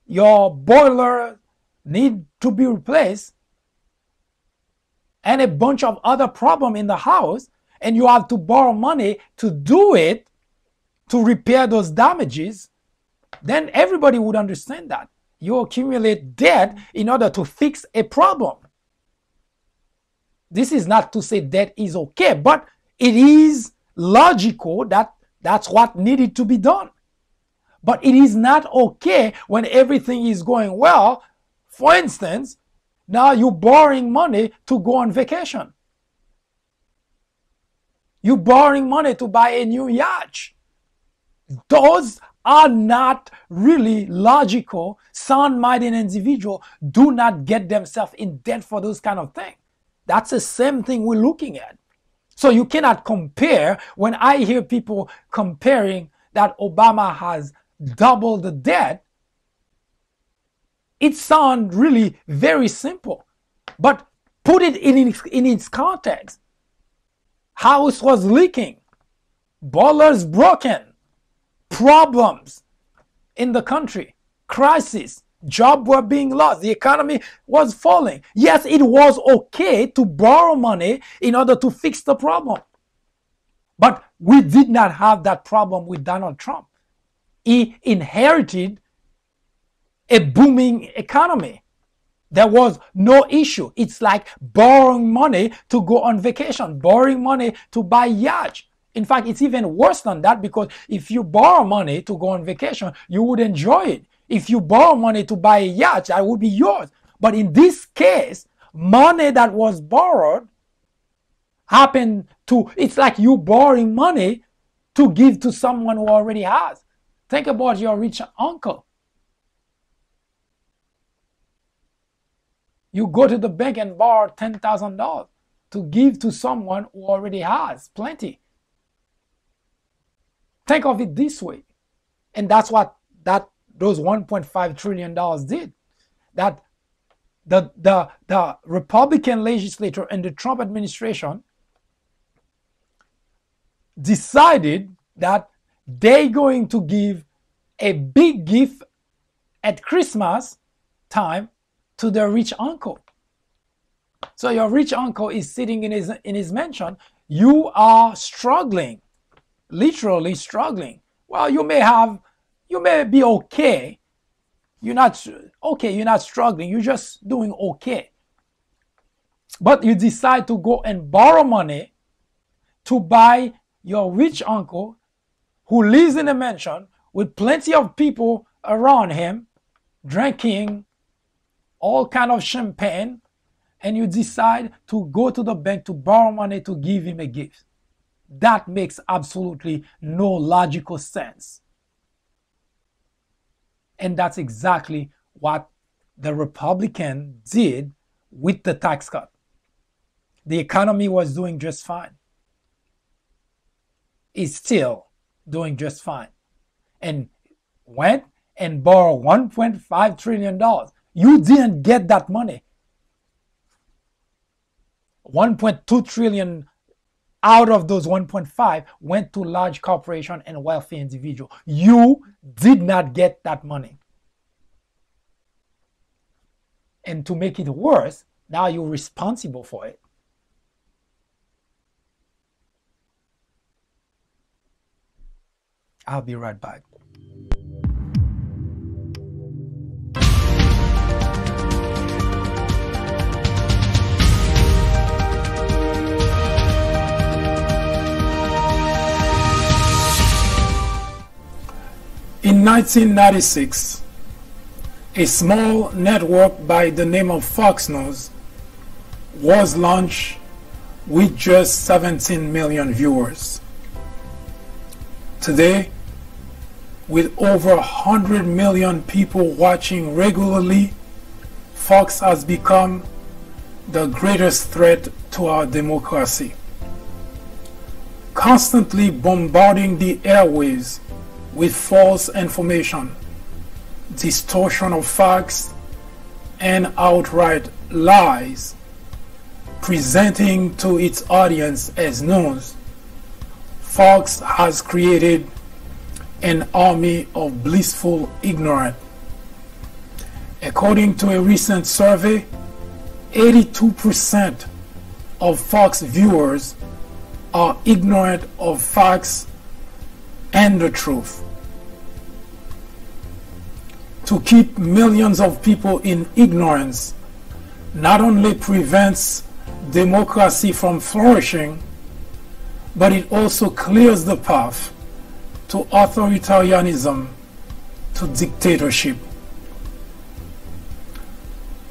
your boiler need to be replaced, and a bunch of other problems in the house, and you have to borrow money to do it, to repair those damages, then everybody would understand that. You accumulate debt in order to fix a problem. This is not to say debt is okay, but it is logical that that's what needed to be done. But it is not okay when everything is going well. For instance, now you're borrowing money to go on vacation. You're borrowing money to buy a new yacht. Those are not really logical. Sound-minded individuals do not get themselves in debt for those kind of things. That's the same thing we're looking at. So you cannot compare. When I hear people comparing that Obama has double the debt, it sounds really very simple, but put it in its context. House was leaking, boilers broken, problems in the country, crisis, jobs were being lost, the economy was falling. Yes, it was okay to borrow money in order to fix the problem, but we did not have that problem with Donald Trump. He inherited a booming economy. There was no issue. It's like borrowing money to go on vacation, borrowing money to buy yachts. In fact, it's even worse than that, because if you borrow money to go on vacation, you would enjoy it. If you borrow money to buy a yacht, that would be yours. But in this case, money that was borrowed happened to, it's like you borrowing money to give to someone who already has. Think about your rich uncle. You go to the bank and borrow $10,000 to give to someone who already has plenty. Think of it this way. And that's what those $1.5 trillion did. That the Republican legislature and the Trump administration decided that they're going to give a big gift at Christmas time to their rich uncle. So your rich uncle is sitting in his mansion. You are struggling, literally struggling. Well, you may be okay. You're not struggling. You're just doing okay. But you decide to go and borrow money to buy your rich uncle, who lives in a mansion with plenty of people around him, drinking all kind of champagne, and you decide to go to the bank to borrow money to give him a gift. That makes absolutely no logical sense. And that's exactly what the Republican did with the tax cut. The economy was doing just fine. It's still doing just fine. And went and borrowed $1.5 trillion. You didn't get that money. $1.2 trillion out of those 1.5 went to large corporation and wealthy individual. You did not get that money. And to make it worse, now you're responsible for it. I'll be right back. In 1996, a small network by the name of Fox News was launched with just 17 million viewers. Today, with over 100 million people watching regularly, Fox has become the greatest threat to our democracy, constantly bombarding the airwaves with false information, distortion of facts, and outright lies, presenting to its audience as news. Fox has created an army of blissful ignorance. According to a recent survey, 82% of Fox viewers are ignorant of facts and the truth. To keep millions of people in ignorance not only prevents democracy from flourishing, but it also clears the path to authoritarianism, to dictatorship.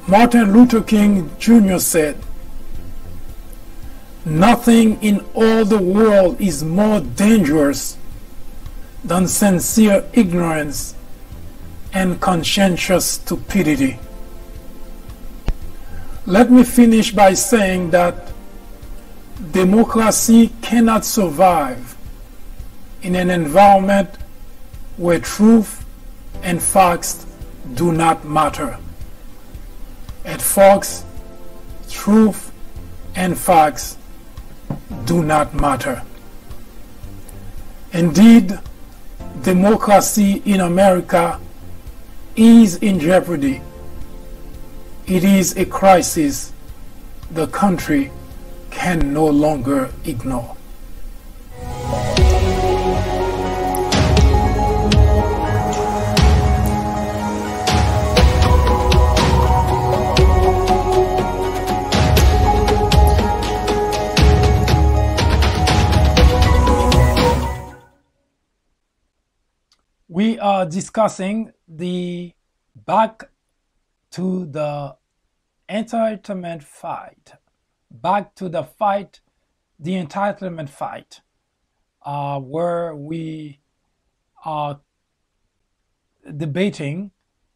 Martin Luther King Jr. said, "Nothing in all the world is more dangerous than sincere ignorance and conscientious stupidity." Let me finish by saying that democracy cannot survive in an environment where truth and facts do not matter. At Fox, truth and facts do not matter. Indeed, democracy in America is in jeopardy. It is a crisis the country can no longer ignore. We are discussing the back to the entitlement fight, back to the fight, the entitlement fight, where we are debating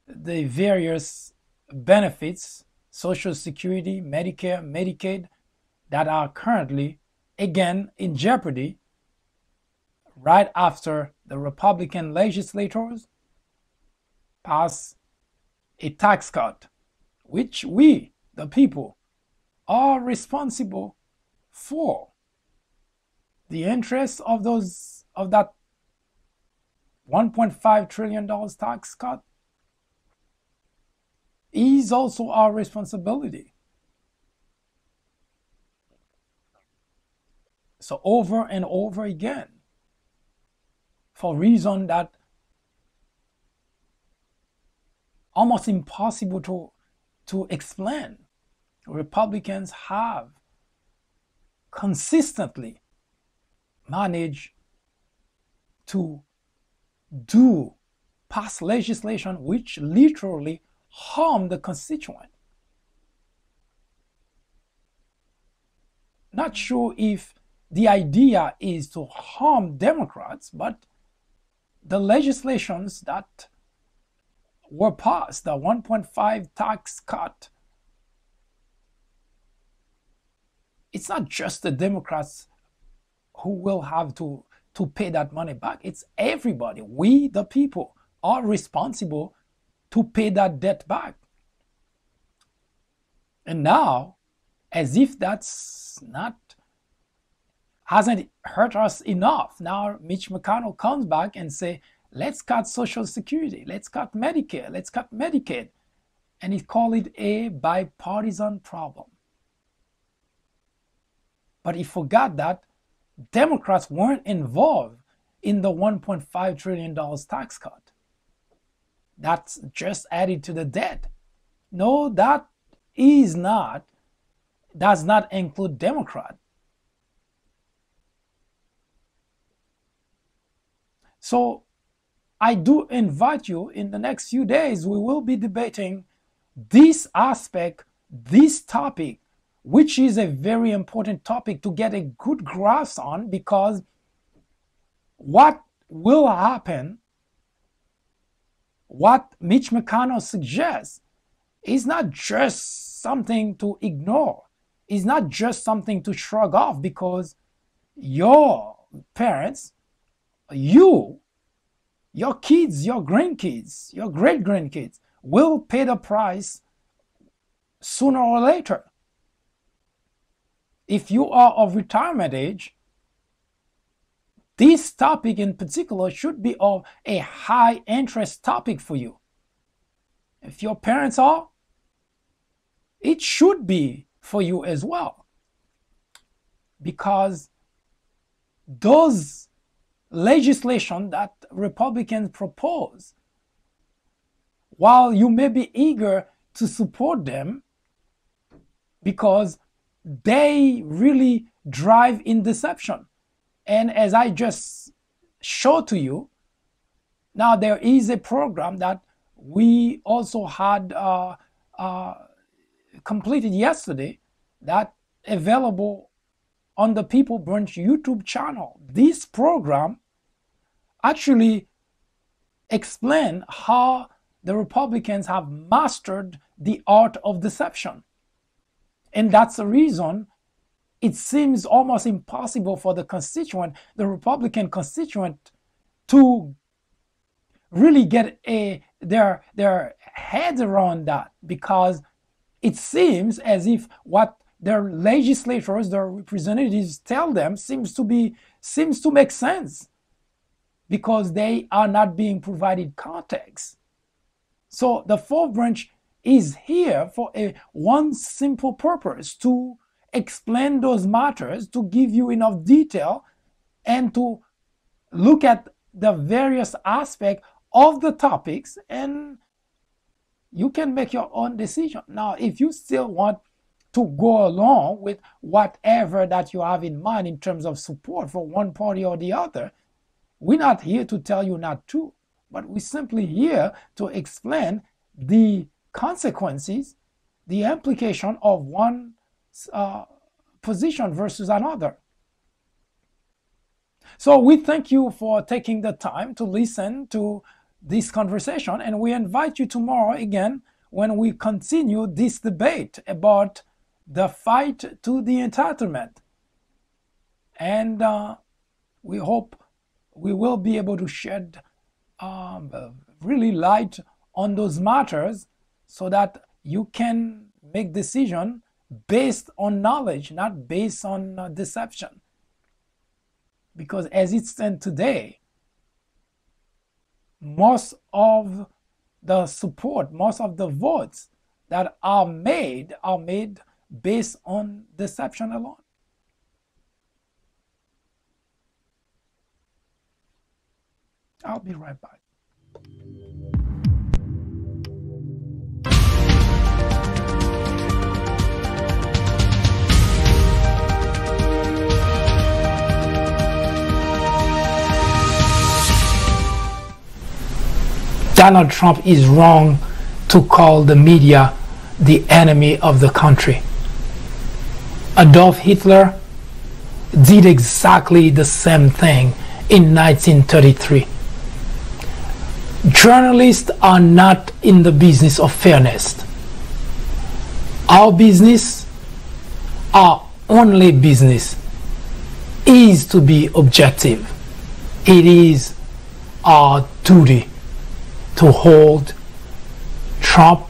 the various benefits, Social Security, Medicare, Medicaid, that are currently, again, in jeopardy right after the Republican legislators pass a tax cut, which we, the people, are responsible for. The interest of that $1.5 trillion tax cut is also our responsibility. So over and over again, for reasons that almost impossible to explain, Republicans have consistently managed to pass legislation which literally harm the constituent. Not sure if the idea is to harm Democrats, but the legislations that were passed, the 1.5 tax cut, it's not just the Democrats who will have to pay that money back. It's everybody. We, the people, are responsible to pay that debt back. And now, as if that's not hasn't hurt us enough. Now Mitch McConnell comes back and say, let's cut Social Security, let's cut Medicare, let's cut Medicaid. And he called it a bipartisan problem. But he forgot that Democrats weren't involved in the $1.5 trillion tax cut. That's just added to the debt. No, that does not include Democrats. So I do invite you, in the next few days, we will be debating this aspect, this topic, which is a very important topic to get a good grasp on, because what will happen, what Mitch McConnell suggests, is not just something to ignore. It's not just something to shrug off, because your parents, you, your kids, your grandkids, your great-grandkids will pay the price sooner or later. If you are of retirement age, this topic in particular should be of a high interest topic for you. If your parents are, it should be for you as well. Because those legislation that Republicans propose, while you may be eager to support them because they really drive in deception, and as I just showed to you, now there is a program that we also had completed yesterday, that available on the People Branch YouTube channel. This program actually explains how the Republicans have mastered the art of deception. And that's the reason it seems almost impossible for the Republican constituent, to really get their heads around that, because it seems as if what their legislators, their representatives tell them seems to make sense, because they are not being provided context. So the fourth branch is here for one simple purpose: to explain those matters, to give you enough detail, and to look at the various aspects of the topics, and you can make your own decision. Now, if you still want to go along with whatever that you have in mind in terms of support for one party or the other, we're not here to tell you not to, but we're simply here to explain the consequences, the implication of one position versus another. So we thank you for taking the time to listen to this conversation, and we invite you tomorrow again when we continue this debate about the fight to the entitlement. And we hope we will be able to shed really light on those matters, so that you can make decisions based on knowledge, not based on deception. Because as it stands today, most of the support, most of the votes that are made based on deception alone. I'll be right back. Donald Trump is wrong to call the media the enemy of the country. Adolf Hitler did exactly the same thing in 1933. Journalists are not in the business of fairness. Our business, our only business, is to be objective. It is our duty to hold Trump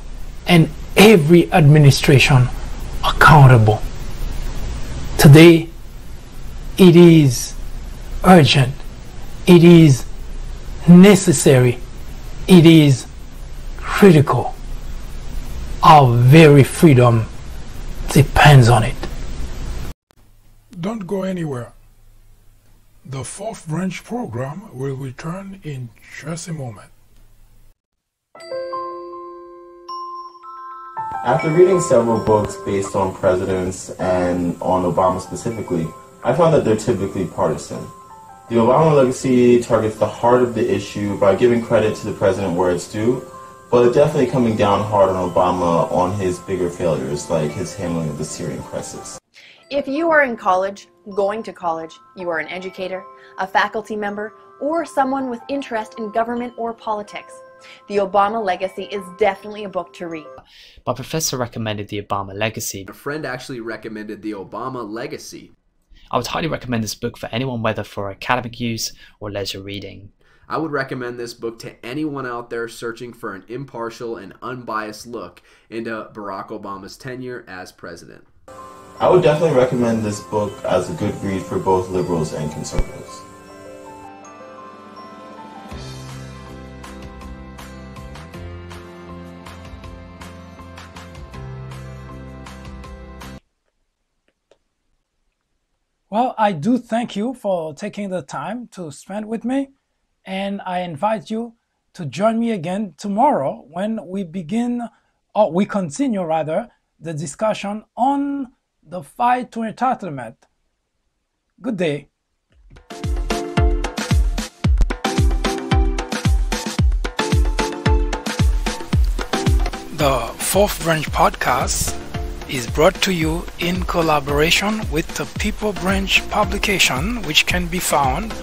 and every administration accountable. Today, It is urgent. It is necessary. It is critical. Our very freedom depends on it. Don't go anywhere. The Fourth Branch program will return in just a moment. After reading several books based on presidents and on Obama specifically, I found that they're typically partisan. The Obama legacy targets the heart of the issue by giving credit to the president where it's due, but definitely coming down hard on Obama on his bigger failures, like his handling of the Syrian crisis. If you are in college, going to college, you are an educator, a faculty member, or someone with interest in government or politics, the Obama Legacy is definitely a book to read. My professor recommended the Obama Legacy. A friend actually recommended the Obama Legacy. I would highly recommend this book for anyone, whether for academic use or leisure reading. I would recommend this book to anyone out there searching for an impartial and unbiased look into Barack Obama's tenure as president. I would definitely recommend this book as a good read for both liberals and conservatives. Well, I do thank you for taking the time to spend with me, and I invite you to join me again tomorrow when we continue the discussion on the fight to entitlement. Good day. The Fourth Branch podcast is brought to you in collaboration with the People Branch publication, which can be found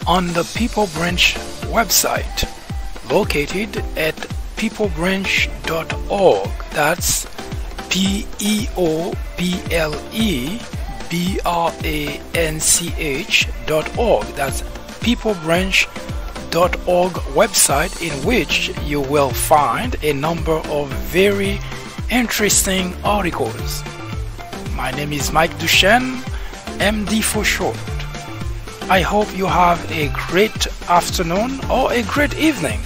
on the People Branch website located at peoplebranch.org. That's peoplebranch.org. That's peoplebranch.org website, in which you will find a number of very interesting articles. My name is Mike Duchesne, MD for short. I hope you have a great afternoon or a great evening,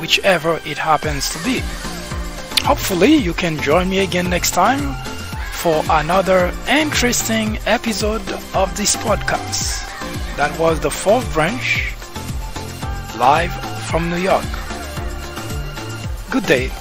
whichever it happens to be. Hopefully you can join me again next time for another interesting episode of this podcast. That was the Fourth Branch, live from New York. Good day.